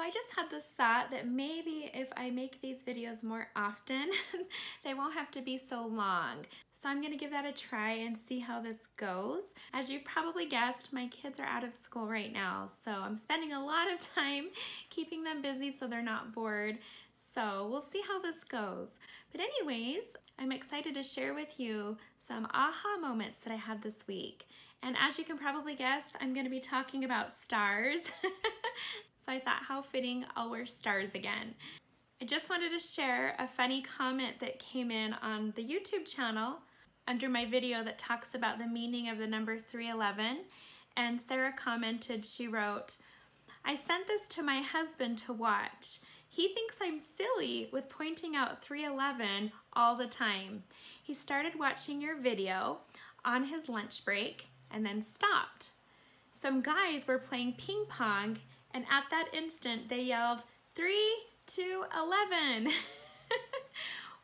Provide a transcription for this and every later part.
I just had this thought that maybe if I make these videos more often, they won't have to be so long. So I'm gonna give that a try and see how this goes. As you've probably guessed, my kids are out of school right now, so I'm spending a lot of time keeping them busy so they're not bored. So we'll see how this goes. But anyways, I'm excited to share with you some aha moments that I had this week. And as you can probably guess, I'm gonna be talking about stars. So I thought, how fitting, I'll wear stars again. I just wanted to share a funny comment that came in on the YouTube channel under my video that talks about the meaning of the number 311. And Sarah commented, she wrote, "I sent this to my husband to watch. He thinks I'm silly with pointing out 311 all the time. He started watching your video on his lunch break and then stopped. Some guys were playing ping pong, and at that instant they yelled 3, 2, 11.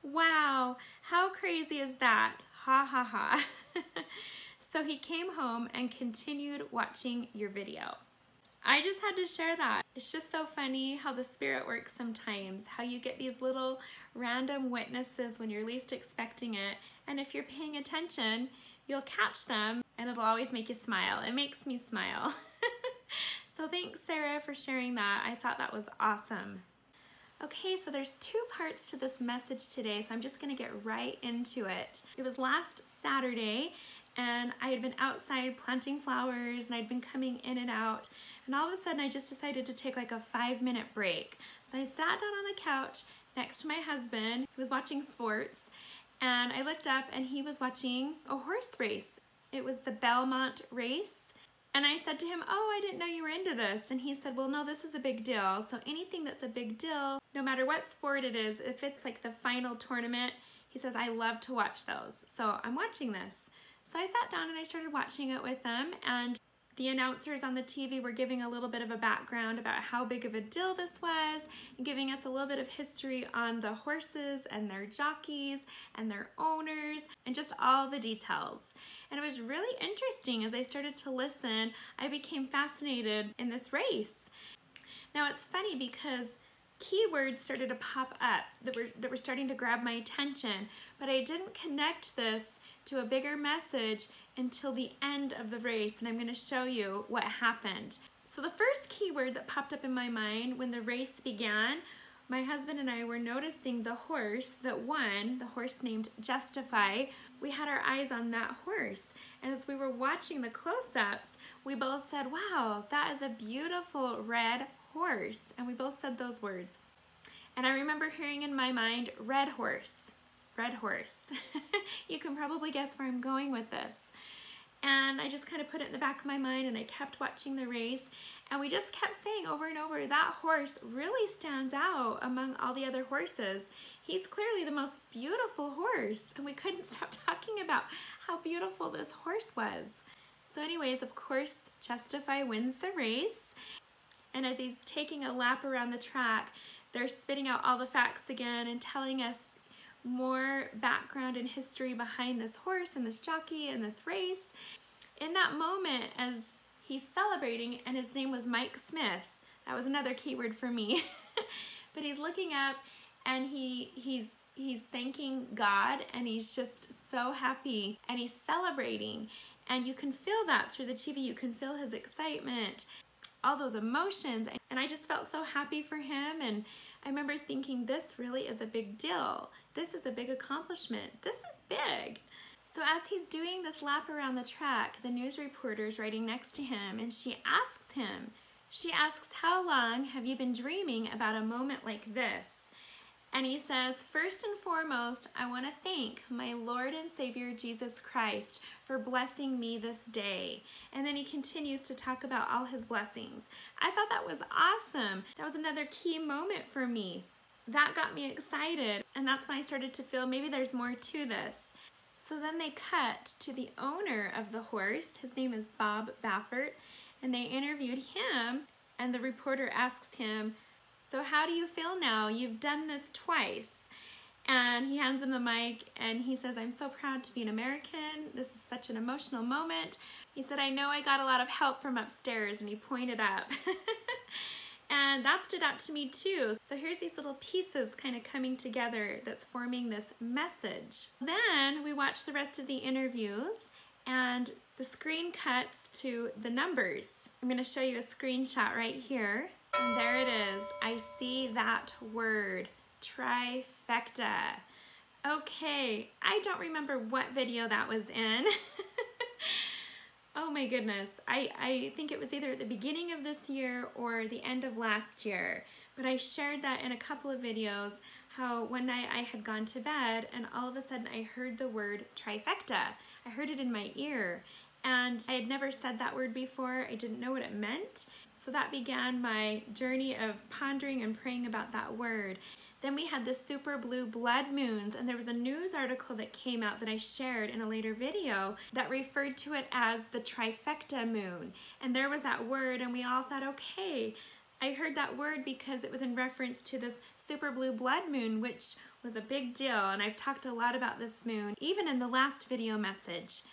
Wow, how crazy is that? Ha ha ha." So he came home and continued watching your video. I just had to share that. It's just so funny how the Spirit works sometimes, how you get these little random witnesses when you're least expecting it. And if you're paying attention, you'll catch them and it'll always make you smile. It makes me smile. So thanks, Sarah, for sharing that. I thought that was awesome. Okay, so there's 2 parts to this message today, so I'm just gonna get right into it. It was last Saturday, and I had been outside planting flowers, and I'd been coming in and out, and all of a sudden I just decided to take like a 5-minute break. So I sat down on the couch next to my husband, who was watching sports, and I looked up and he was watching a horse race. It was the Belmont race. And I said to him, "Oh, I didn't know you were into this." And he said, "Well, no, this is a big deal. So anything that's a big deal, no matter what sport it is, if it's like the final tournament," he says, "I love to watch those." So I'm watching this. So I sat down and I started watching it with them, and the announcers on the TV were giving a little bit of a background about how big of a deal this was, and giving us a little bit of history on the horses and their jockeys and their owners and just all the details. And it was really interesting. As I started to listen, I became fascinated in this race. Now it's funny because keywords started to pop up that were starting to grab my attention, but I didn't connect this to a bigger message until the end of the race, and I'm going to show you what happened. So the first keyword that popped up in my mind when the race began, my husband and I were noticing the horse that won, the horse named Justify. We had our eyes on that horse, and as we were watching the close-ups, we both said, "Wow, that is a beautiful red horse," and we both said those words. And I remember hearing in my mind, red horse, red horse. You can probably guess where I'm going with this. And I just kind of put it in the back of my mind, and I kept watching the race, and we just kept saying over and over, that horse really stands out among all the other horses. He's clearly the most beautiful horse, and we couldn't stop talking about how beautiful this horse was. So anyways, of course, Justify wins the race, and as he's taking a lap around the track, they're spitting out all the facts again and telling us more background and history behind this horse and this jockey and this race. In that moment, as he's celebrating, and his name was Mike Smith, that was another keyword for me, but he's looking up and he's thanking God, and he's just so happy, and he's celebrating, and you can feel that through the TV. You can feel his excitement, all those emotions, and I just felt so happy for him. And I remember thinking, this really is a big deal. This is a big accomplishment. This is big. So as he's doing this lap around the track, the news reporter's riding next to him, and she asks, "How long have you been dreaming about a moment like this?" And he says, "First and foremost, I want to thank my Lord and Savior Jesus Christ for blessing me this day." And then he continues to talk about all his blessings. I thought that was awesome. That was another key moment for me. That got me excited, and that's when I started to feel maybe there's more to this. So then they cut to the owner of the horse. His name is Bob Baffert, and they interviewed him, and the reporter asks him, "So how do you feel now? You've done this twice." And he hands him the mic, and he says, "I'm so proud to be an American. This is such an emotional moment." He said, "I know I got a lot of help from upstairs," and he pointed up. And that stood out to me too. So here's these little pieces kind of coming together that's forming this message. Then we watched the rest of the interviews and the screen cuts to the numbers. I'm going to show you a screenshot right here. And there it is. I see that word, trifecta. Okay, I don't remember what video that was in. Oh my goodness, I think it was either at the beginning of this year or the end of last year. But I shared that in a couple of videos, how one night I had gone to bed and all of a sudden I heard the word trifecta. I heard it in my ear and I had never said that word before. I didn't know what it meant. So that began my journey of pondering and praying about that word. Then we had the super blue blood moons, and there was a news article that came out that I shared in a later video that referred to it as the trifecta moon. And there was that word, and we all thought, okay, I heard that word because it was in reference to this super blue blood moon, which was a big deal, and I've talked a lot about this moon, even in the last video message.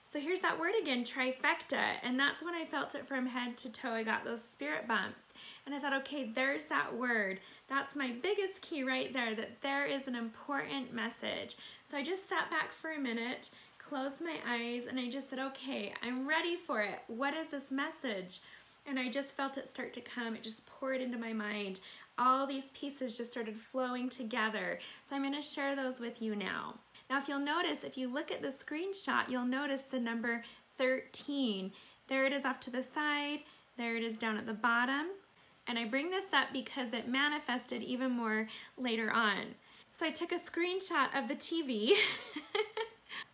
So here's that word again, trifecta, and that's when I felt it from head to toe. I got those spirit bumps, and I thought, okay, there's that word. That's my biggest key right there, that there is an important message. So I just sat back for a minute, closed my eyes, and I just said, okay, I'm ready for it. What is this message? And I just felt it start to come. It just poured into my mind. All these pieces just started flowing together. So I'm going to share those with you now. Now, if you'll notice, if you look at the screenshot, you'll notice the number 13. There it is off to the side. There it is down at the bottom. And I bring this up because it manifested even more later on. So I took a screenshot of the TV.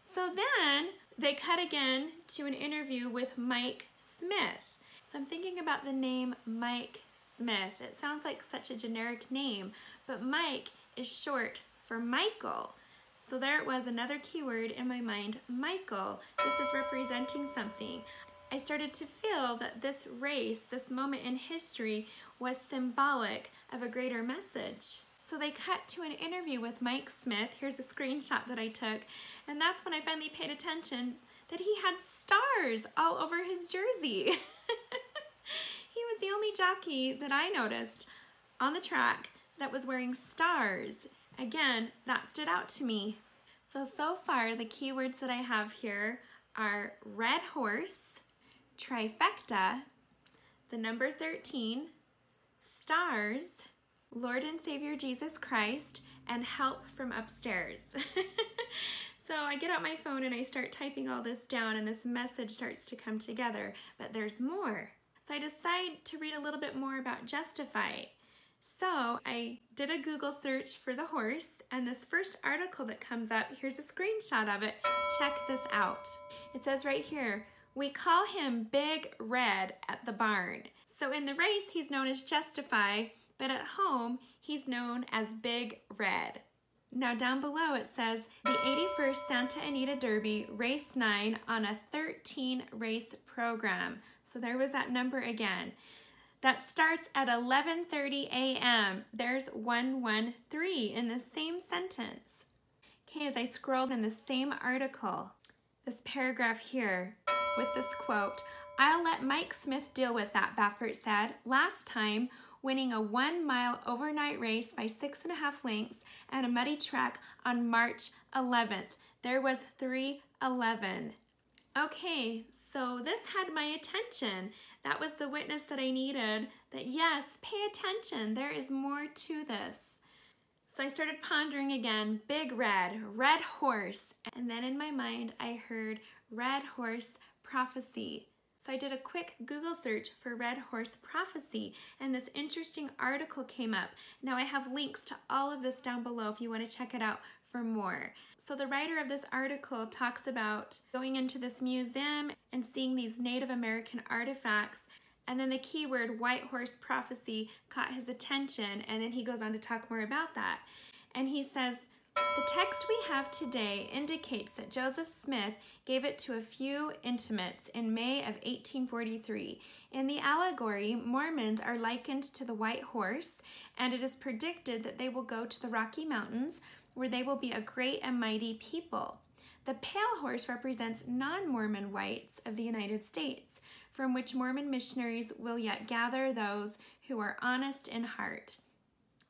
So then they cut again to an interview with Mike Smith. So I'm thinking about the name Mike Smith. It sounds like such a generic name, but Mike is short for Michael. So there it was, another keyword in my mind, Michael. This is representing something. I started to feel that this race, this moment in history, was symbolic of a greater message. So they cut to an interview with Mike Smith. Here's a screenshot that I took. And that's when I finally paid attention that he had stars all over his jersey. He was the only jockey that I noticed on the track that was wearing stars. Again, that stood out to me. So far, the keywords that I have here are red horse, trifecta, the number 13, stars, Lord and Savior Jesus Christ, and help from upstairs. So I get out my phone and I start typing all this down and this message starts to come together, but there's more. So I decide to read a little bit more about Justify. So I did a Google search for the horse, and this first article that comes up, here's a screenshot of it. Check this out. It says right here, we call him Big Red at the barn. So in the race, he's known as Justify, but at home, he's known as Big Red. Now down below it says, the 81st Santa Anita Derby, race 9 on a 13 race program. So there was that number again. That starts at 11:30 a.m. There's 113 in the same sentence. Okay, as I scrolled in the same article, this paragraph here with this quote, I'll let Mike Smith deal with that, Baffert said. Last time, winning a 1-mile overnight race by 6.5 lengths at a muddy track on March 11th. There was 3:11. Okay, so this had my attention. That was the witness that I needed, that yes, pay attention, there is more to this. So I started pondering again, Big Red, red horse, and then in my mind I heard red horse prophecy. So I did a quick Google search for red horse prophecy, and this interesting article came up. Now I have links to all of this down below if you want to check it out for more. So the writer of this article talks about going into this museum and seeing these Native American artifacts, and then the keyword white horse prophecy caught his attention, and then he goes on to talk more about that. And he says, the text we have today indicates that Joseph Smith gave it to a few intimates in May of 1843. In the allegory, Mormons are likened to the white horse, and it is predicted that they will go to the Rocky Mountains, where they will be a great and mighty people. The pale horse represents non-Mormon whites of the United States, from which Mormon missionaries will yet gather those who are honest in heart.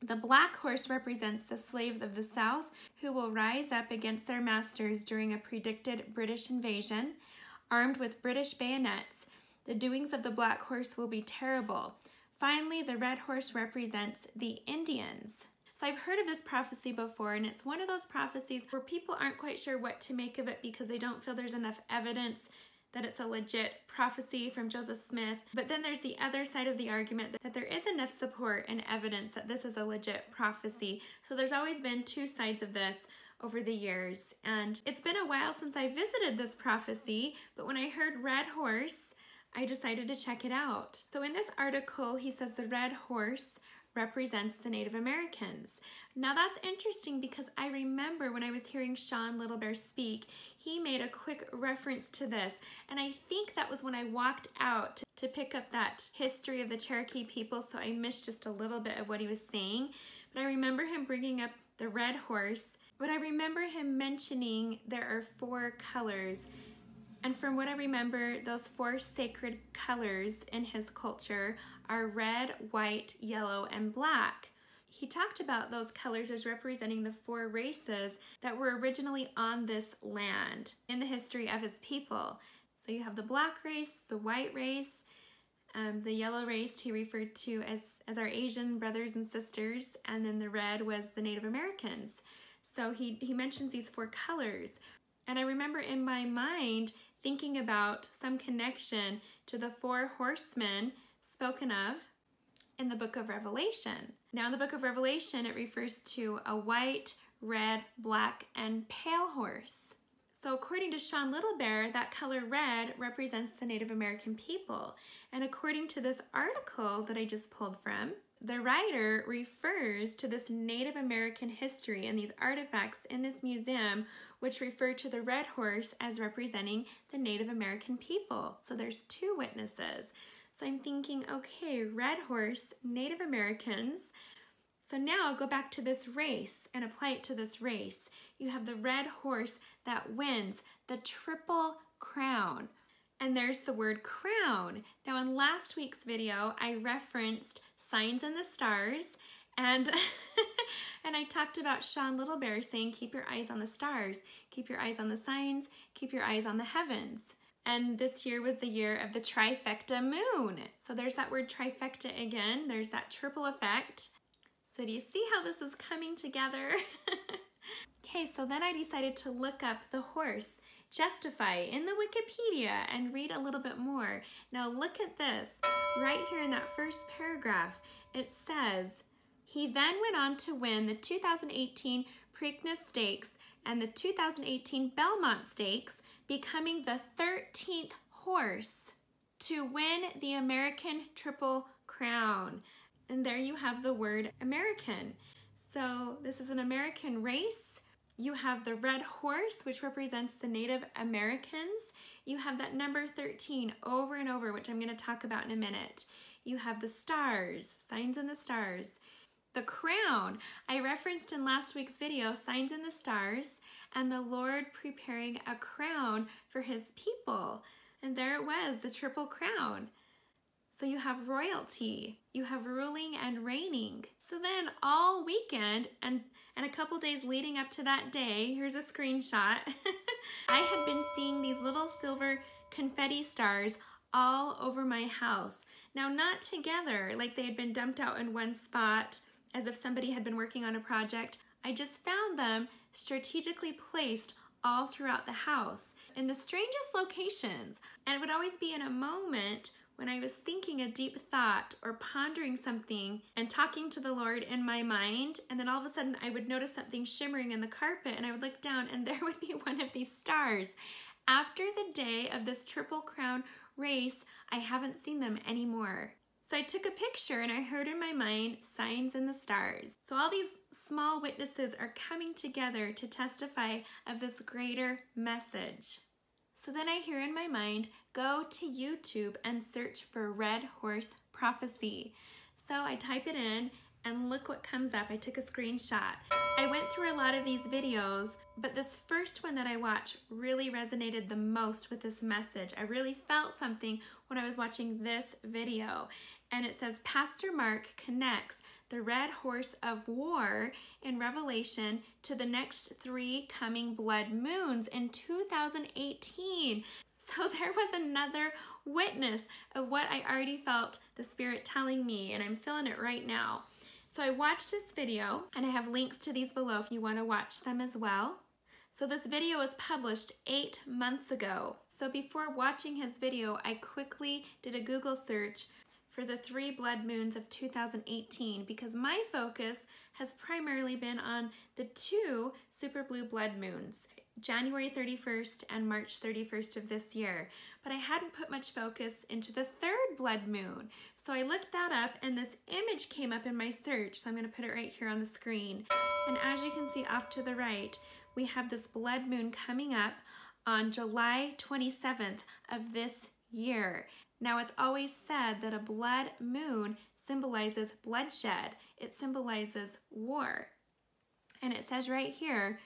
The black horse represents the slaves of the South who will rise up against their masters during a predicted British invasion. Armed with British bayonets, the doings of the black horse will be terrible. Finally, the red horse represents the Indians. So I've heard of this prophecy before, and it's one of those prophecies where people aren't quite sure what to make of it because they don't feel there's enough evidence that it's a legit prophecy from Joseph Smith. But then there's the other side of the argument that there is enough support and evidence that this is a legit prophecy. So there's always been two sides of this over the years. And it's been a while since I visited this prophecy, but when I heard red horse, I decided to check it out. So in this article, he says the red horse represents the Native Americans. Now that's interesting because I remember when I was hearing Sean Little Bear speak, he made a quick reference to this, and I think that was when I walked out to pick up that history of the Cherokee people, so I missed just a little bit of what he was saying. But I remember him bringing up the red horse, but I remember him mentioning there are 4 colors. And from what I remember, those 4 sacred colors in his culture are red, white, yellow, and black. He talked about those colors as representing the 4 races that were originally on this land in the history of his people. So you have the black race, the white race, the yellow race he referred to as our Asian brothers and sisters, and then the red was the Native Americans. So he mentions these 4 colors. And I remember in my mind thinking about some connection to the 4 horsemen spoken of in the book of Revelation. Now in the book of Revelation, it refers to a white, red, black, and pale horse. So according to Sean Little Bear, that color red represents the Native American people. And according to this article that I just pulled from, the writer refers to this Native American history and these artifacts in this museum, which refer to the red horse as representing the Native American people. So there's 2 witnesses. So I'm thinking, okay, red horse, Native Americans. So now go back to this race and apply it to this race. You have the red horse that wins the Triple Crown. And there's the word crown. Now in last week's video, I referenced signs in the stars, and and I talked about Sean Little Bear saying, keep your eyes on the stars, keep your eyes on the signs, keep your eyes on the heavens. And this year was the year of the trifecta moon. So there's that word trifecta again. There's that triple effect. So do you see how this is coming together? Okay, so then I decided to look up the horse Justify in the Wikipedia and read a little bit more. Now look at this. Right here in that first paragraph, it says, he then went on to win the 2018 Preakness Stakes and the 2018 Belmont Stakes, becoming the 13th horse to win the American Triple Crown. And there you have the word American. So this is an American race. You have the red horse, which represents the Native Americans. You have that number 13 over and over, which I'm going to talk about in a minute. You have the stars, signs in the stars. The crown, I referenced in last week's video, signs in the stars, and the Lord preparing a crown for his people. And there it was, the Triple Crown. So you have royalty, you have ruling and reigning. So then all weekend and a couple days leading up to that day, here's a screenshot, I had been seeing these little silver confetti stars all over my house. Now not together, like they had been dumped out in one spot as if somebody had been working on a project. I just found them strategically placed all throughout the house in the strangest locations. And it would always be in a moment when I was thinking a deep thought or pondering something and talking to the Lord in my mind, and then all of a sudden I would notice something shimmering in the carpet and I would look down and there would be one of these stars. After the day of this Triple Crown race, I haven't seen them anymore. So I took a picture and I heard in my mind, signs in the stars. So all these small witnesses are coming together to testify of this greater message. So then I hear in my mind, go to YouTube and search for Red Horse Prophecy. So I type it in and look what comes up. I took a screenshot. I went through a lot of these videos, but this first one that I watched really resonated the most with this message. I really felt something when I was watching this video. And it says, Pastor Mark connects the red horse of war in Revelation to the next 3 coming blood moons in 2018. So there was another witness of what I already felt the Spirit telling me, and I'm feeling it right now. So I watched this video, and I have links to these below if you want to watch them as well. So this video was published 8 months ago. So before watching his video, I quickly did a Google search for the 3 blood moons of 2018 because my focus has primarily been on the 2 super blue blood moons, January 31st and March 31st of this year. But I hadn't put much focus into the 3rd blood moon. So I looked that up and this image came up in my search. So I'm going to put it right here on the screen. And as you can see off to the right, we have this blood moon coming up on July 27th of this year. Now, it's always said that a blood moon symbolizes bloodshed. It symbolizes war. And it says right here,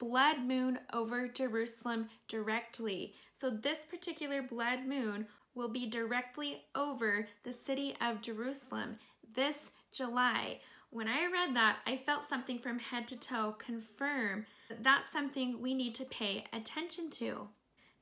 blood moon over Jerusalem directly. So this particular blood moon will be directly over the city of Jerusalem this July. When I read that, I felt something from head to toe confirm that that's something we need to pay attention to.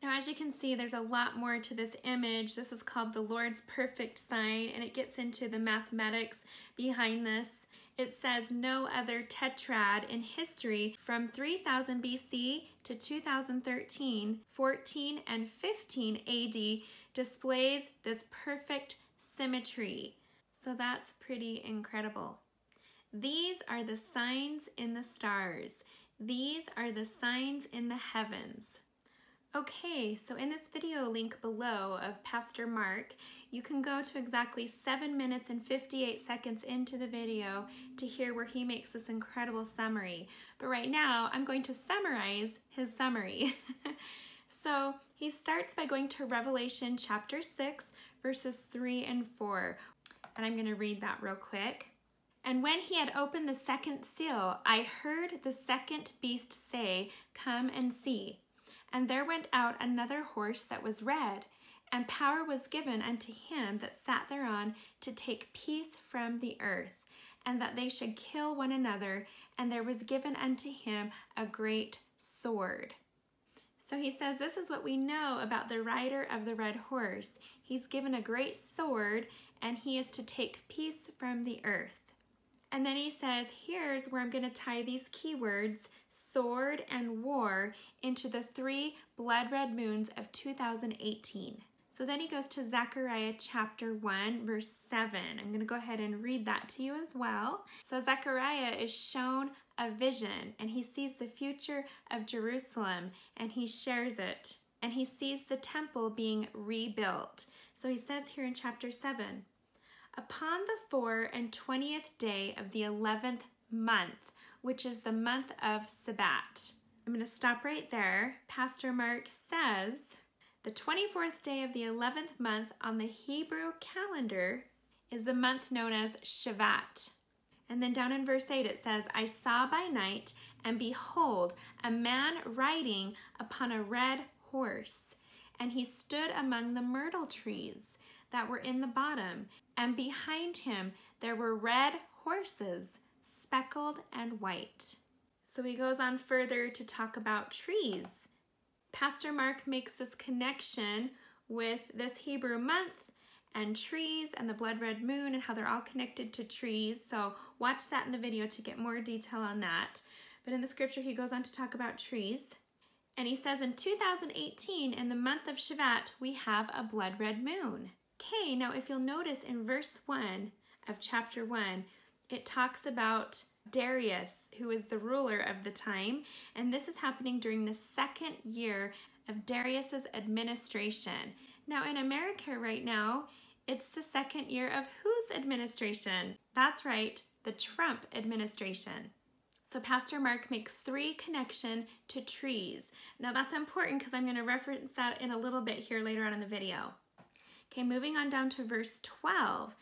Now, as you can see, there's a lot more to this image. This is called the Lord's perfect sign, and it gets into the mathematics behind this. It says no other tetrad in history from 3000 BC to 2013, 14, and 15 AD displays this perfect symmetry. So that's pretty incredible. These are the signs in the stars. These are the signs in the heavens. Okay, so in this video link below of Pastor Mark, you can go to exactly 7 minutes and 58 seconds into the video to hear where he makes this incredible summary. But right now, I'm going to summarize his summary. So he starts by going to Revelation chapter 6, verses 3 and 4. And I'm going to read that real quick. And when he had opened the second seal, I heard the second beast say, "Come and see." And there went out another horse that was red, and power was given unto him that sat thereon to take peace from the earth, and that they should kill one another, and there was given unto him a great sword. So he says this is what we know about the rider of the red horse. He's given a great sword, and he is to take peace from the earth. And then he says, here's where I'm going to tie these keywords, sword and war, into the 3 blood red moons of 2018. So then he goes to Zechariah chapter 1, verse 7. I'm going to go ahead and read that to you as well. So Zechariah is shown a vision, and he sees the future of Jerusalem, and he shares it. And he sees the temple being rebuilt. So he says here in chapter 7, upon the 24th day of the 11th month, which is the month of Sabbat. I'm going to stop right there. Pastor Mark says the 24th day of the 11th month on the Hebrew calendar is the month known as Shavat. And then down in verse 8 it says, I saw by night, and behold, a man riding upon a red horse, and he stood among the myrtle trees that were in the bottom, and behind him there were red horses, speckled and white. So he goes on further to talk about trees. Pastor Mark makes this connection with this Hebrew month and trees and the blood red moon and how they're all connected to trees. So watch that in the video to get more detail on that. But in the scripture, he goes on to talk about trees. And he says in 2018, in the month of Shavat, we have a blood red moon. Okay, now if you'll notice in verse 1 of chapter 1, it talks about Darius, who is the ruler of the time, and this is happening during the 2nd year of Darius's administration. Now in America right now, it's the 2nd year of whose administration? That's right, the Trump administration. So Pastor Mark makes 3 connection to trees. Now that's important because I'm going to reference that in a little bit here later on in the video. Okay, moving on down to verse 12.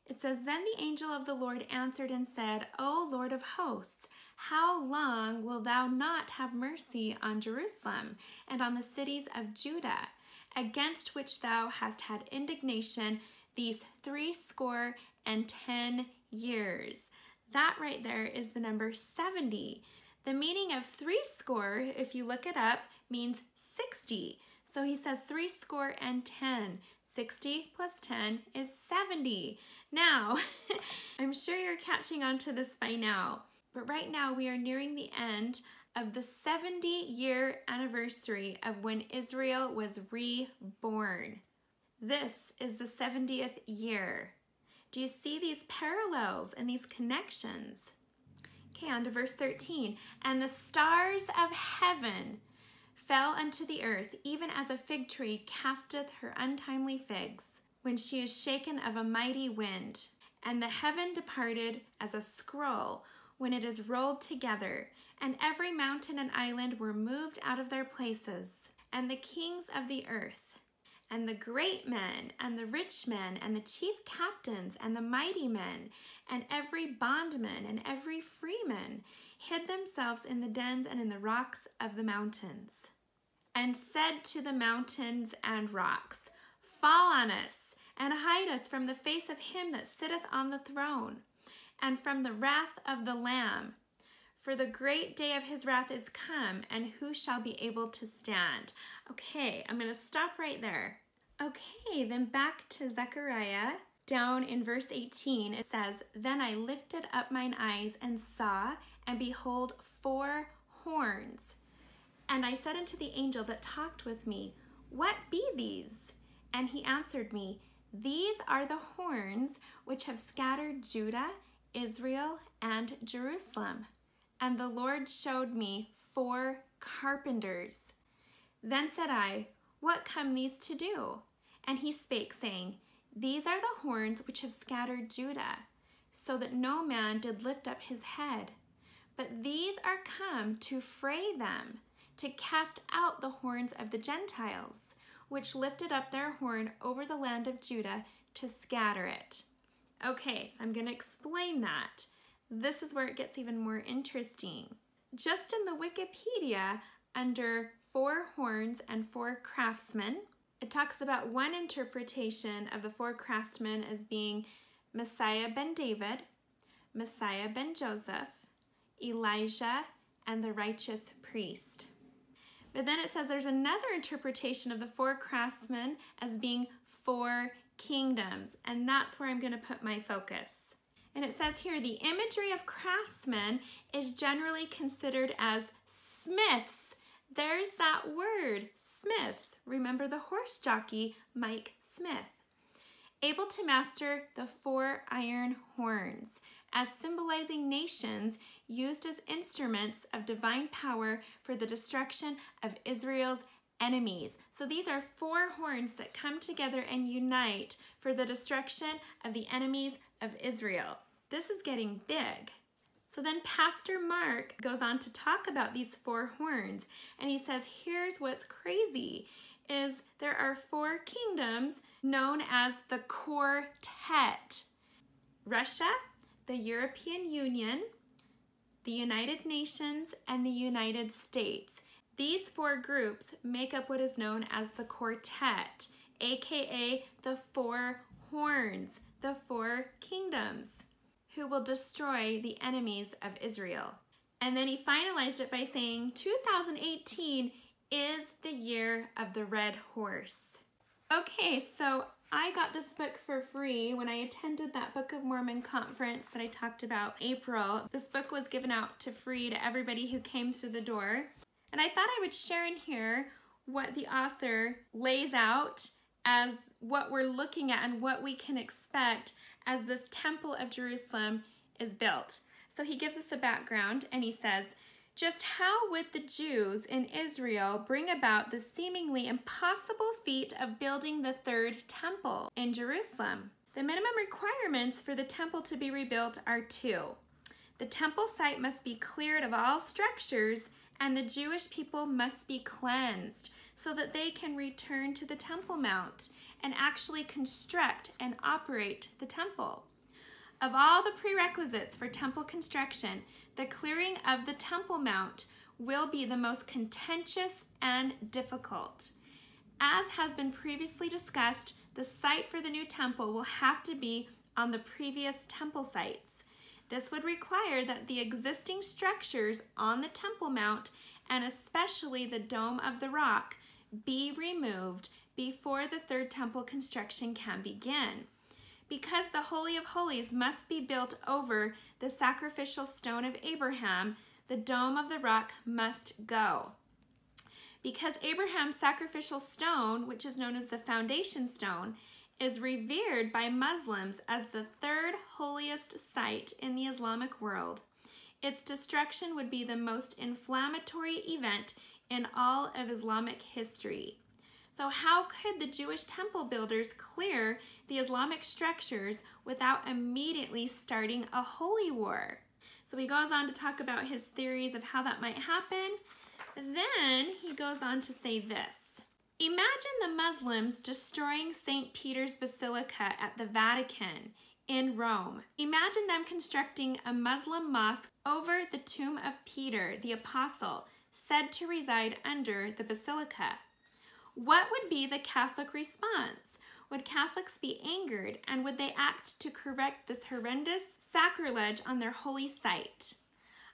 It says, "Then the angel of the Lord answered and said, O Lord of hosts, how long wilt thou not have mercy on Jerusalem and on the cities of Judah, against which thou hast had indignation these 70 years?" That right there is the number 70. The meaning of 70, if you look it up, means 60. So he says 70. 60 plus 10 is 70. Now, I'm sure you're catching on to this by now, but right now we are nearing the end of the 70-year anniversary of when Israel was reborn. This is the 70th year. Do you see these parallels and these connections? Okay, on to verse 13. "And the stars of heaven fell unto the earth, even as a fig tree casteth her untimely figs, when she is shaken of a mighty wind. And the heaven departed as a scroll, when it is rolled together, and every mountain and island were moved out of their places. And the kings of the earth, and the great men, and the rich men, and the chief captains, and the mighty men, and every bondman, and every freeman, hid themselves in the dens and in the rocks of the mountains, and said to the mountains and rocks, Fall on us, and hide us from the face of him that sitteth on the throne, and from the wrath of the Lamb. For the great day of his wrath is come, and who shall be able to stand?" Okay, I'm going to stop right there. Okay, then back to Zechariah. Down in verse 18, it says, "Then I lifted up mine eyes and saw, and behold, 4 horns. And I said unto the angel that talked with me, What be these? And he answered me, These are the horns which have scattered Judah, Israel, and Jerusalem. And the Lord showed me 4 carpenters. Then said I, What come these to do? And he spake, saying, These are the horns which have scattered Judah, so that no man did lift up his head. But these are come to fray them, to cast out the horns of the Gentiles, which lifted up their horn over the land of Judah to scatter it." Okay, so I'm going to explain that. This is where it gets even more interesting. Just in the Wikipedia, under 4 horns and 4 craftsmen, it talks about one interpretation of the 4 craftsmen as being Messiah ben David, Messiah ben Joseph, Elijah, and the righteous priest. But then it says there's another interpretation of the 4 craftsmen as being 4 kingdoms, and that's where I'm going to put my focus. And it says here, the imagery of craftsmen is generally considered as smiths. There's that word, smiths. Remember the horse jockey, Mike Smith. Able to master the 4 iron horns, as symbolizing nations used as instruments of divine power for the destruction of Israel's enemies. So these are 4 horns that come together and unite for the destruction of the enemies of Israel. This is getting big. So then Pastor Mark goes on to talk about these 4 horns, and he says, here's what's crazy, is there are 4 kingdoms known as the Quartet. Russia, the European Union, the United Nations, and the United States. These 4 groups make up what is known as the Quartet, aka the 4 horns, the 4 kingdoms, who will destroy the enemies of Israel. And then he finalized it by saying 2018 is the year of the red horse. Okay, so I got this book for free when I attended that Book of Mormon conference that I talked about in April. This book was given out to free to everybody who came through the door. And I thought I would share in here what the author lays out as what we're looking at and what we can expect as this Temple of Jerusalem is built. So he gives us a background and he says, just how would the Jews in Israel bring about the seemingly impossible feat of building the 3rd temple in Jerusalem? The minimum requirements for the temple to be rebuilt are 2. The temple site must be cleared of all structures, and the Jewish people must be cleansed so that they can return to the Temple Mount and actually construct and operate the temple. Of all the prerequisites for temple construction, the clearing of the Temple Mount will be the most contentious and difficult. As has been previously discussed, the site for the new temple will have to be on the previous temple sites. This would require that the existing structures on the Temple Mount, and especially the Dome of the Rock, be removed before the third temple construction can begin. Because the Holy of Holies must be built over the sacrificial stone of Abraham, the Dome of the Rock must go. Because Abraham's sacrificial stone, which is known as the foundation stone, is revered by Muslims as the third holiest site in the Islamic world, its destruction would be the most inflammatory event in all of Islamic history. So how could the Jewish temple builders clear the Islamic structures without immediately starting a holy war? So he goes on to talk about his theories of how that might happen. Then he goes on to say this. Imagine the Muslims destroying St. Peter's Basilica at the Vatican in Rome. Imagine them constructing a Muslim mosque over the tomb of Peter, the apostle, said to reside under the basilica. What would be the Catholic response? Would Catholics be angered, and would they act to correct this horrendous sacrilege on their holy site?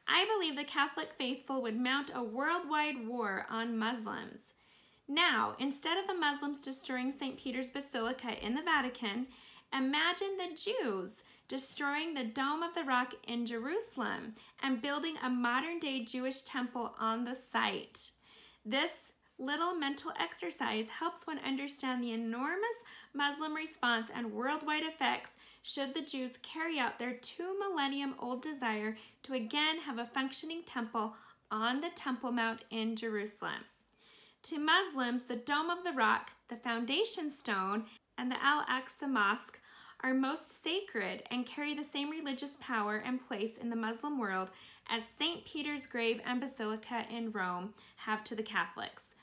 I believe the Catholic faithful would mount a worldwide war on Muslims. Now, instead of the Muslims destroying St. Peter's Basilica in the Vatican, imagine the Jews destroying the Dome of the Rock in Jerusalem and building a modern-day Jewish temple on the site. This little mental exercise helps one understand the enormous Muslim response and worldwide effects should the Jews carry out their 2-millennium-old desire to again have a functioning temple on the Temple Mount in Jerusalem. To Muslims, the Dome of the Rock, the foundation stone, and the Al-Aqsa Mosque are most sacred and carry the same religious power and place in the Muslim world as St. Peter's grave and basilica in Rome have to the Catholics.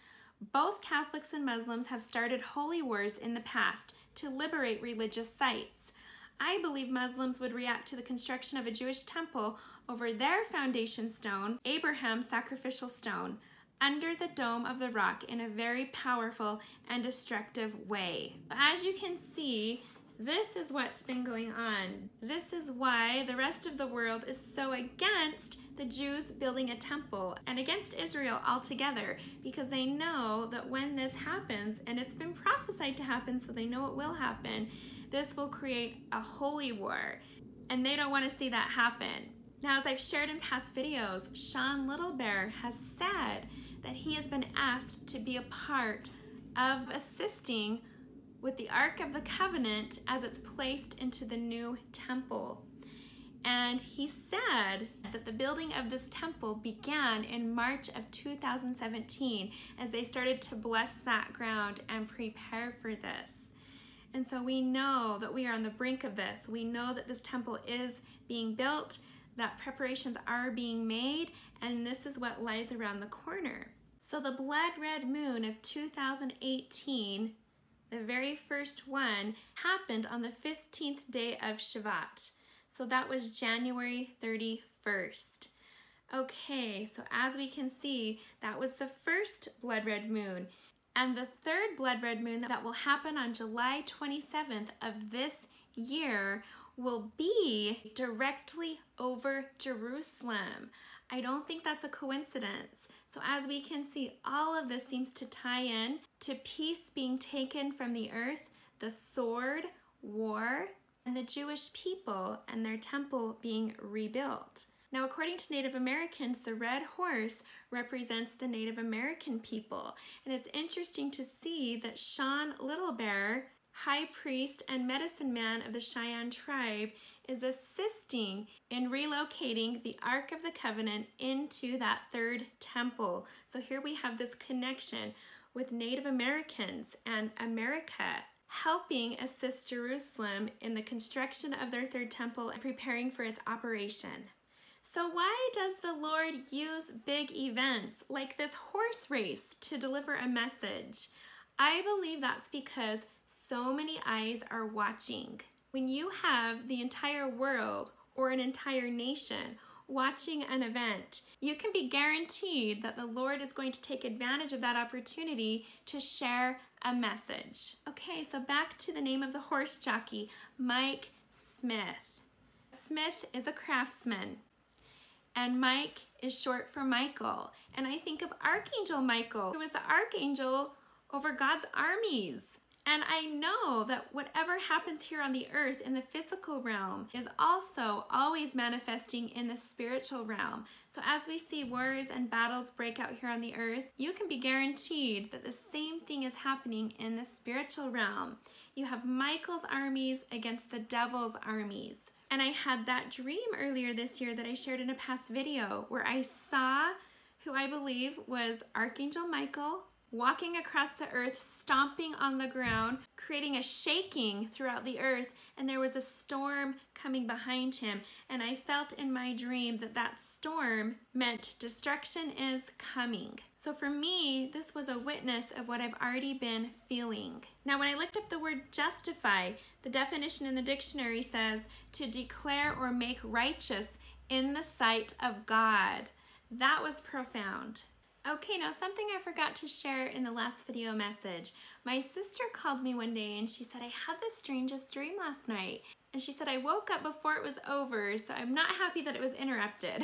Both Catholics and Muslims have started holy wars in the past to liberate religious sites. I believe Muslims would react to the construction of a Jewish temple over their foundation stone, Abraham's sacrificial stone, under the Dome of the Rock in a very powerful and destructive way. As you can see, this is what's been going on. This is why the rest of the world is so against the Jews building a temple and against Israel altogether, because they know that when this happens, and it's been prophesied to happen, so they know it will happen, this will create a holy war, and they don't want to see that happen. Now, as I've shared in past videos, Sean Littlebear has said that he has been asked to be a part of assisting with the Ark of the Covenant as it's placed into the new temple. And he said that the building of this temple began in March of 2017 as they started to bless that ground and prepare for this. And so we know that we are on the brink of this. We know that this temple is being built, that preparations are being made, and this is what lies around the corner. So the blood red moon of 2018, the very first one, happened on the 15th day of Shavat. So that was January 31st. Okay, so as we can see, that was the first blood red moon. And the third blood red moon that will happen on July 27th of this year will be directly over Jerusalem. I don't think that's a coincidence. So as we can see, all of this seems to tie in to peace being taken from the earth, the sword, war, and the Jewish people and their temple being rebuilt. Now, according to Native Americans, the red horse represents the Native American people. And it's interesting to see that Sean Littlebear, high priest and medicine man of the Cheyenne tribe, is assisting in relocating the Ark of the Covenant into that third temple. So here we have this connection with Native Americans and America helping assist Jerusalem in the construction of their third temple and preparing for its operation. So why does the Lord use big events like this horse race to deliver a message? I believe that's because so many eyes are watching. When you have the entire world or an entire nation watching an event, you can be guaranteed that the Lord is going to take advantage of that opportunity to share a message. Okay, so back to the name of the horse jockey, Mike Smith. Smith is a craftsman, and Mike is short for Michael. And I think of Archangel Michael, who is the archangel over God's armies. And I know that whatever happens here on the earth in the physical realm is also always manifesting in the spiritual realm. So as we see wars and battles break out here on the earth, you can be guaranteed that the same thing is happening in the spiritual realm. You have Michael's armies against the devil's armies. And I had that dream earlier this year that I shared in a past video where I saw who I believe was Archangel Michael walking across the earth, stomping on the ground, creating a shaking throughout the earth, and there was a storm coming behind him. And I felt in my dream that that storm meant destruction is coming. So for me, this was a witness of what I've already been feeling. Now, when I looked up the word justify, the definition in the dictionary says to declare or make righteous in the sight of God. That was profound. Okay, now something I forgot to share in the last video message. My sister called me one day and she said, I had the strangest dream last night. And she said, I woke up before it was over, so I'm not happy that it was interrupted.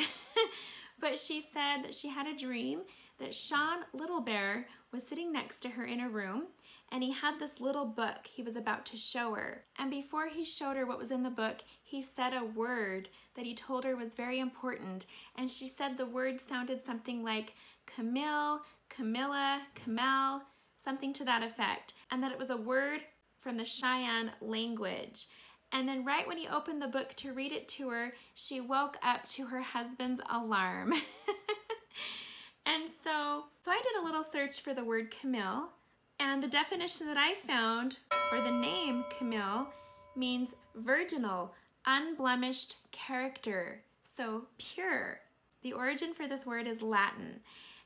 But she said that she had a dream that Sean Little Bear was sitting next to her in a room, and he had this little book he was about to show her. And before he showed her what was in the book, he said a word that he told her was very important. And she said the word sounded something like Camille, Camilla, Camel, something to that effect. And that it was a word from the Cheyenne language. And then right when he opened the book to read it to her, she woke up to her husband's alarm. And so I did a little search for the word Camille, and the definition that I found for the name Camille means virginal, unblemished character, so pure. The origin for this word is Latin.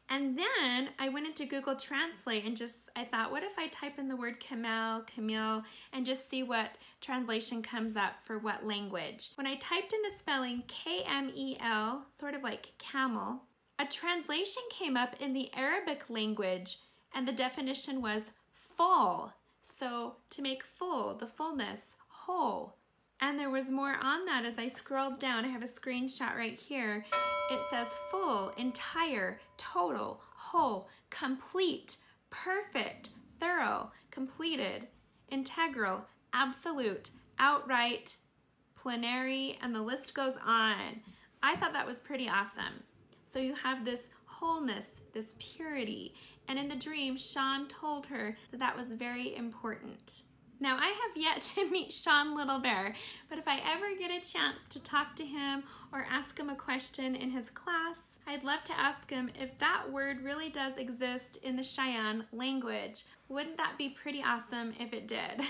And then I went into Google Translate and I thought, what if I type in the word Camel, Camille, and just see what translation comes up for what language. When I typed in the spelling K-M-E-L, sort of like camel, a translation came up in the Arabic language, and the definition was full. So to make full, the fullness, whole. And there was more on that as I scrolled down. I have a screenshot right here. It says full, entire, total, whole, complete, perfect, thorough, completed, integral, absolute, outright, plenary, and the list goes on. I thought that was pretty awesome. So you have this wholeness, this purity, and in the dream, Sean told her that that was very important. Now, I have yet to meet Sean Little Bear, but if I ever get a chance to talk to him or ask him a question in his class, I'd love to ask him if that word really does exist in the Cheyenne language. Wouldn't that be pretty awesome if it did?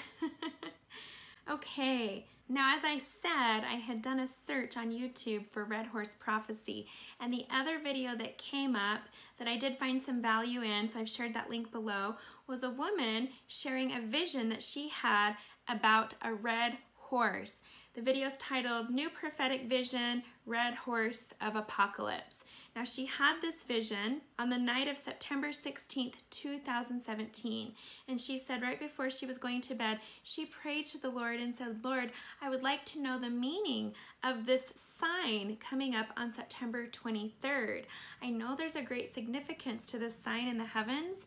Okay, now as I said, I had done a search on YouTube for Red Horse Prophecy, and the other video that came up that I did find some value in, so I've shared that link below, was a woman sharing a vision that she had about a red horse. The video is titled New Prophetic Vision, Red Horse of Apocalypse. Now she had this vision on the night of September 16th, 2017. And she said right before she was going to bed, she prayed to the Lord and said, Lord, I would like to know the meaning of this sign coming up on September 23rd. I know there's a great significance to this sign in the heavens,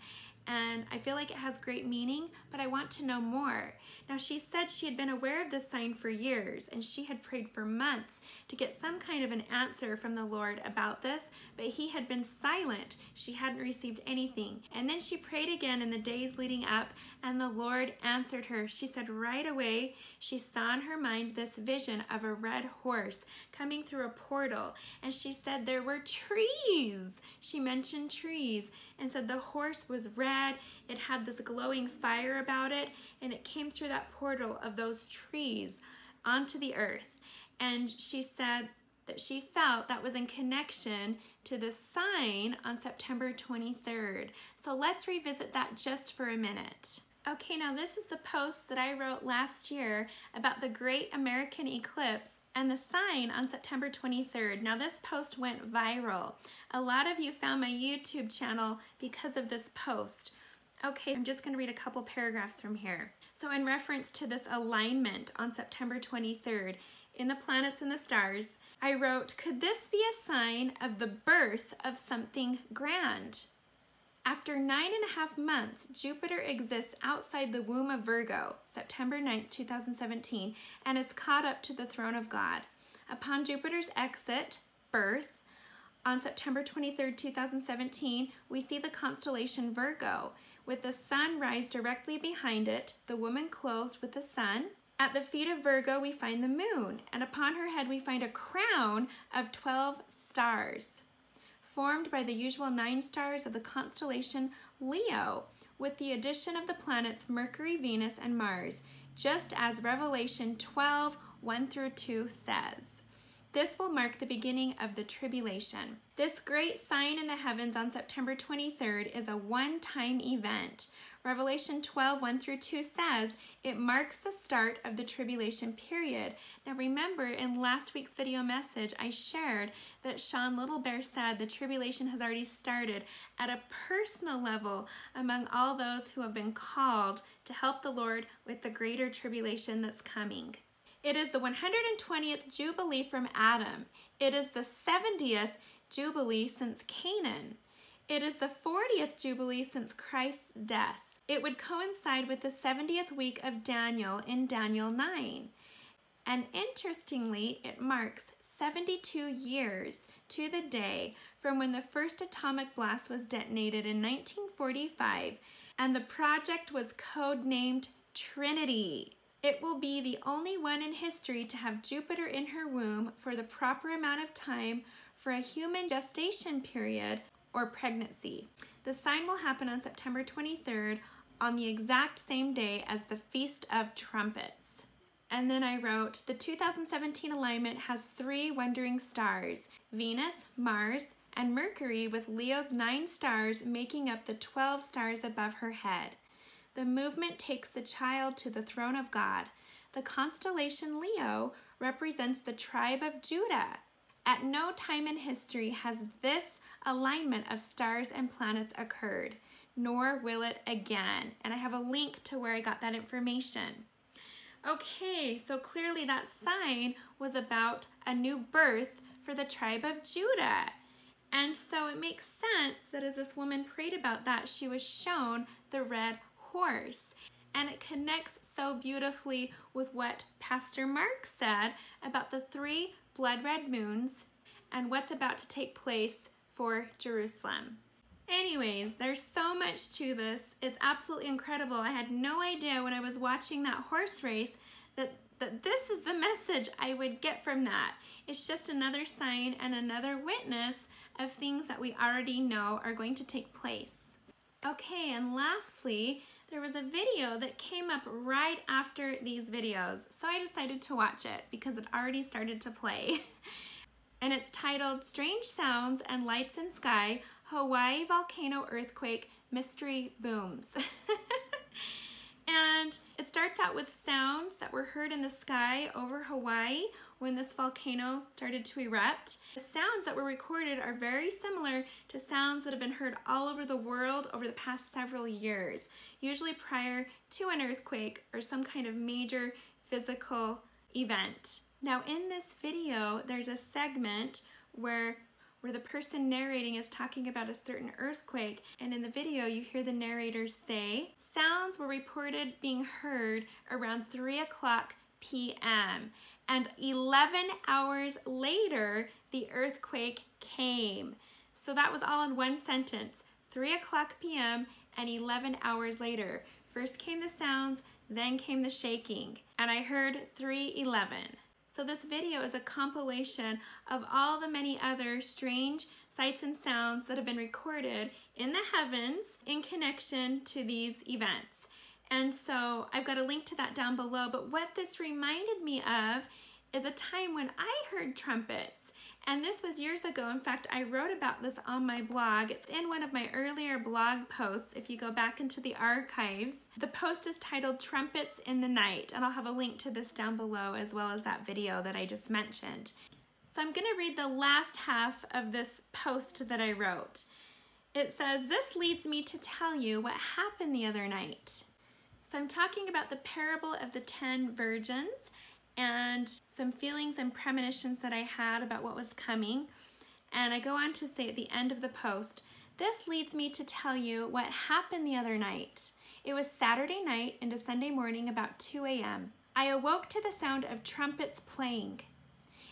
and I feel like it has great meaning, but I want to know more. Now she said she had been aware of this sign for years, and she had prayed for months to get some kind of an answer from the Lord about this, but he had been silent. She hadn't received anything. And then she prayed again in the days leading up, and the Lord answered her. She said right away she saw in her mind this vision of a red horse coming through a portal, and she said there were trees. She mentioned trees and said the horse was red, it had this glowing fire about it, and it came through that portal of those trees onto the earth. And she said that she felt that was in connection to the sign on September 23rd. So let's revisit that just for a minute. Okay, now this is the post that I wrote last year about the Great American Eclipse and the sign on September 23rd. Now this post went viral. A lot of you found my YouTube channel because of this post. Okay, I'm just going to read a couple paragraphs from here. So in reference to this alignment on September 23rd in the planets and the stars, I wrote, could this be a sign of the birth of something grand? After 9.5 months, Jupiter exists outside the womb of Virgo, September 9th, 2017, and is caught up to the throne of God. Upon Jupiter's exit, birth, on September 23rd, 2017, we see the constellation Virgo, with the sun rise directly behind it, the woman clothed with the sun. At the feet of Virgo, we find the moon, and upon her head, we find a crown of 12 stars, formed by the usual 9 stars of the constellation Leo, with the addition of the planets Mercury, Venus, and Mars, just as Revelation 12, 1-2 says. This will mark the beginning of the tribulation. This great sign in the heavens on September 23rd is a one-time event. Revelation 12, 1-2 says it marks the start of the tribulation period. Now remember, in last week's video message, I shared that Sean Little Bear said the tribulation has already started at a personal level among all those who have been called to help the Lord with the greater tribulation that's coming. It is the 120th Jubilee from Adam. It is the 70th Jubilee since Canaan. It is the 40th Jubilee since Christ's death. It would coincide with the 70th week of Daniel in Daniel 9. And interestingly, it marks 72 years to the day from when the first atomic blast was detonated in 1945, and the project was codenamed Trinity. It will be the only one in history to have Jupiter in her womb for the proper amount of time for a human gestation period or pregnancy. The sign will happen on September 23rd on the exact same day as the Feast of Trumpets. And then I wrote, the 2017 alignment has 3 wandering stars, Venus, Mars, and Mercury, with Leo's 9 stars making up the 12 stars above her head. The movement takes the child to the throne of God. The constellation Leo represents the tribe of Judah. At no time in history has this alignment of stars and planets occurred, nor will it again. And I have a link to where I got that information. Okay, so clearly that sign was about a new birth for the tribe of Judah. And so it makes sense that as this woman prayed about that, she was shown the red horse. And it connects so beautifully with what Pastor Mark said about the 3 blood red moons and what's about to take place for Jerusalem. Anyways, there's so much to this. It's absolutely incredible. I had no idea when I was watching that horse race that this is the message I would get from that. It's just another sign and another witness of things that we already know are going to take place. Okay, and lastly, there was a video that came up right after these videos, so I decided to watch it because it already started to play. And it's titled Strange Sounds and Lights in Sky, Hawaii Volcano Earthquake Mystery Booms. And it starts out with sounds that were heard in the sky over Hawaii when this volcano started to erupt. The sounds that were recorded are very similar to sounds that have been heard all over the world over the past several years, usually prior to an earthquake or some kind of major physical event. Now in this video, there's a segment where the person narrating is talking about a certain earthquake, and in the video you hear the narrator say, sounds were reported being heard around 3:00 p.m. and 11 hours later the earthquake came. So that was all in one sentence, 3:00 p.m. and 11 hours later. First came the sounds, then came the shaking, and I heard 3:11. So this video is a compilation of all the many other strange sights and sounds that have been recorded in the heavens in connection to these events. And so I've got a link to that down below, but what this reminded me of is a time when I heard trumpets. And this was years ago. In fact, I wrote about this on my blog. It's in one of my earlier blog posts if you go back into the archives. The post is titled Trumpets in the Night, and I'll have a link to this down below as well as that video that I just mentioned. So I'm gonna read the last half of this post that I wrote. It says, "This leads me to tell you what happened the other night." So I'm talking about the parable of the 10 virgins and some feelings and premonitions that I had about what was coming. And I go on to say at the end of the post, "This leads me to tell you what happened the other night. It was Saturday night into Sunday morning about 2 a.m. I awoke to the sound of trumpets playing.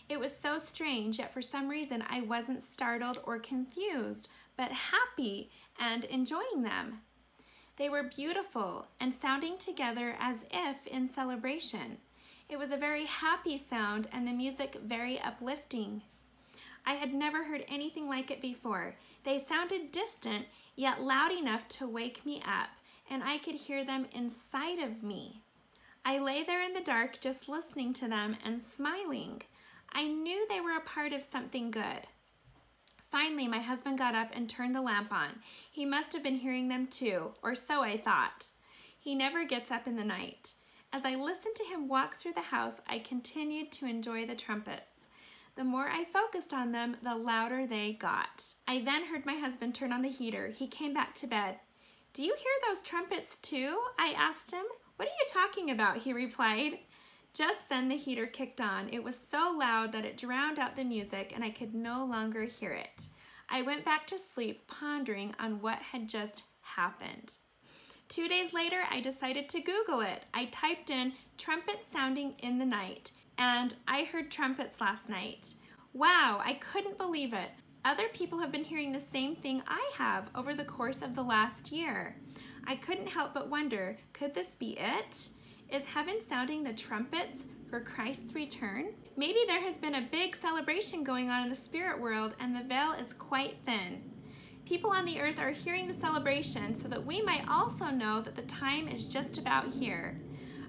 It was so strange, yet for some reason I wasn't startled or confused, but happy and enjoying them. They were beautiful and sounding together as if in celebration. It was a very happy sound and the music very uplifting. I had never heard anything like it before. They sounded distant, yet loud enough to wake me up, and I could hear them inside of me. I lay there in the dark just listening to them and smiling. I knew they were a part of something good. Finally, my husband got up and turned the lamp on. He must have been hearing them too, or so I thought. He never gets up in the night. As I listened to him walk through the house, I continued to enjoy the trumpets. The more I focused on them, the louder they got. I then heard my husband turn on the heater. He came back to bed. 'Do you hear those trumpets too?' I asked him. 'What are you talking about?' he replied. Just then the heater kicked on. It was so loud that it drowned out the music and I could no longer hear it. I went back to sleep pondering on what had just happened. 2 days later, I decided to Google it. I typed in trumpets sounding in the night and I heard trumpets last night. Wow, I couldn't believe it. Other people have been hearing the same thing I have over the course of the last year. I couldn't help but wonder, could this be it? Is heaven sounding the trumpets for Christ's return? Maybe there has been a big celebration going on in the spirit world and the veil is quite thin. People on the earth are hearing the celebration so that we might also know that the time is just about here.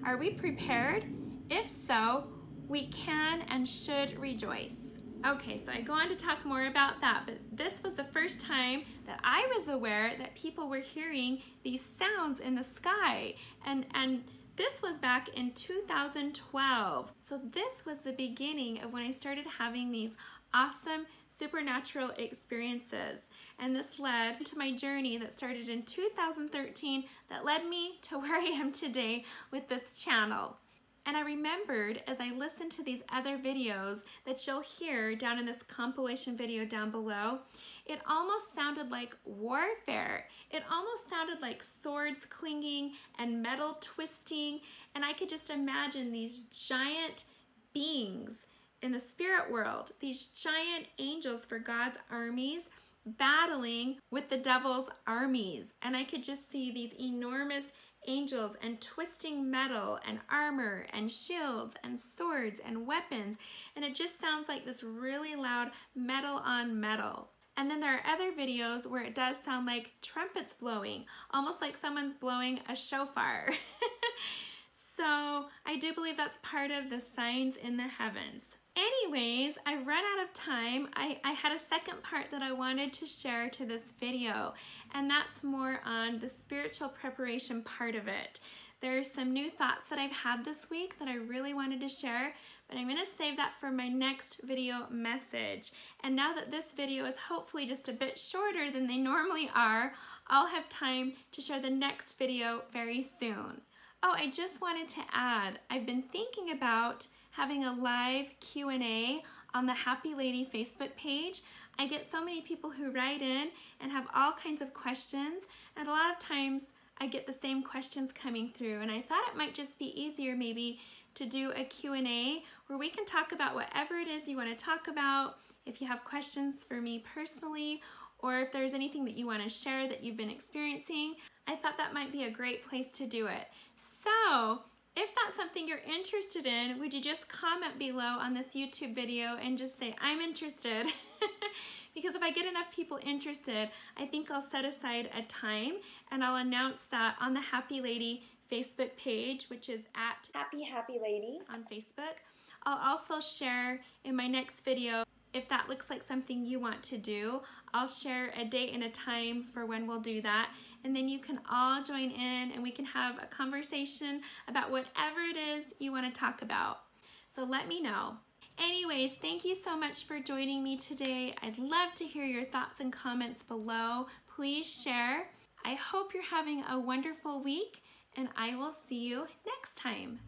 Are we prepared? If so, we can and should rejoice. Okay, so I go on to talk more about that, but this was the first time that I was aware that people were hearing these sounds in the sky, and this was back in 2012. So this was the beginning of when I started having these awesome supernatural experiences. And this led to my journey that started in 2013 that led me to where I am today with this channel. And I remembered as I listened to these other videos that you'll hear down in this compilation video down below, it almost sounded like warfare. It almost sounded like swords clinging and metal twisting. And I could just imagine these giant beings in the spirit world, these giant angels for God's armies battling with the devil's armies. And I could just see these enormous angels and twisting metal and armor and shields and swords and weapons. And it just sounds like this really loud metal on metal. And then there are other videos where it does sound like trumpets blowing, almost like someone's blowing a shofar. So I do believe that's part of the signs in the heavens. Anyways, I've run out of time. I had a second part that I wanted to share to this video, and that's more on the spiritual preparation part of it. There's some new thoughts that I've had this week that I really wanted to share, but I'm gonna save that for my next video message. And now that this video is hopefully just a bit shorter than they normally are, I'll have time to share the next video very soon. Oh, I just wanted to add, I've been thinking about having a live Q&A on the Happy Lady Facebook page. I get so many people who write in and have all kinds of questions, and a lot of times I get the same questions coming through, and I thought it might just be easier maybe to do a Q&A where we can talk about whatever it is you want to talk about. If you have questions for me personally, or if there's anything that you want to share that you've been experiencing, I thought that might be a great place to do it. So if that's something you're interested in, would you just comment below on this YouTube video and just say, I'm interested? Because if I get enough people interested, I think I'll set aside a time and I'll announce that on the Happy Lady Facebook page, which is at Happy Lady on Facebook. I'll also share in my next video if that looks like something you want to do, I'll share a date and a time for when we'll do that, and then you can all join in and we can have a conversation about whatever it is you want to talk about. So let me know. Anyways, thank you so much for joining me today. I'd love to hear your thoughts and comments below. Please share. I hope you're having a wonderful week, and I will see you next time.